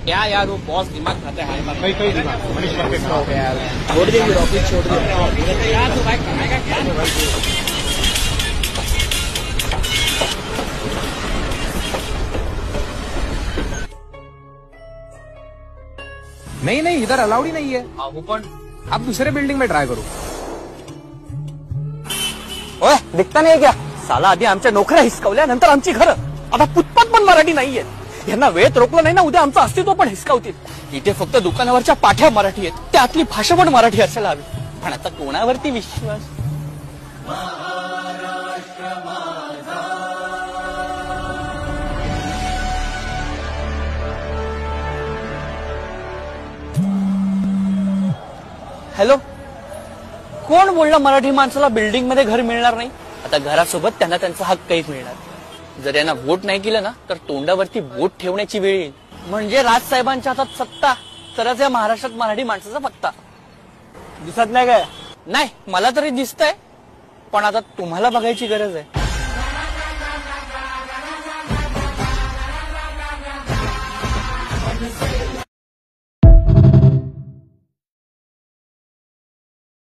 क्या यार वो बॉस दिमाग खाता है कई दिमाग मनीष परफेक्ट हो गया यार। छोड़ देंगे ऑफिस छोड़ देंगे यार तो भाई खाएगा क्या नहीं नहीं इधर अलाउड ही नहीं है। वो पण आप दूसरे बिल्डिंग में ट्राई करो। ओए दिखता नाही क्या साला आधी आमच्या नोकऱ्या हिसकावल्या नंतर आमची घरं आता फुटपाथ पण मराठी नाहीये यांना वेळेत रोखलं नाही ना उद्या आमचं अस्तित्व पण हिसकावतील इथे फक्त दुकानावरच्या पाठ्या मराठी आहेत त्यातली भाषा पण मराठी असायला हवी पण आता कोणावरती विश्वास हॅलो कोण बोलला मराठी माणसाला बिल्डिंग मध्ये घर मिळणार नाही आता घरासोबत त्यांना त्यांचा हक्कही मिळणार जर यांना वोट नाही केलं ना तर तोंडावरती बोट ठेवण्याची वेळ येईल म्हणजे राजसाहेबांच्या हातात सत्ता तरच या महाराष्ट्रात मराठी माणसाचा पत्ता दिसत नाही काय नाही मला तरी दिसतंय पण आता तुम्हाला बघायची गरज आहे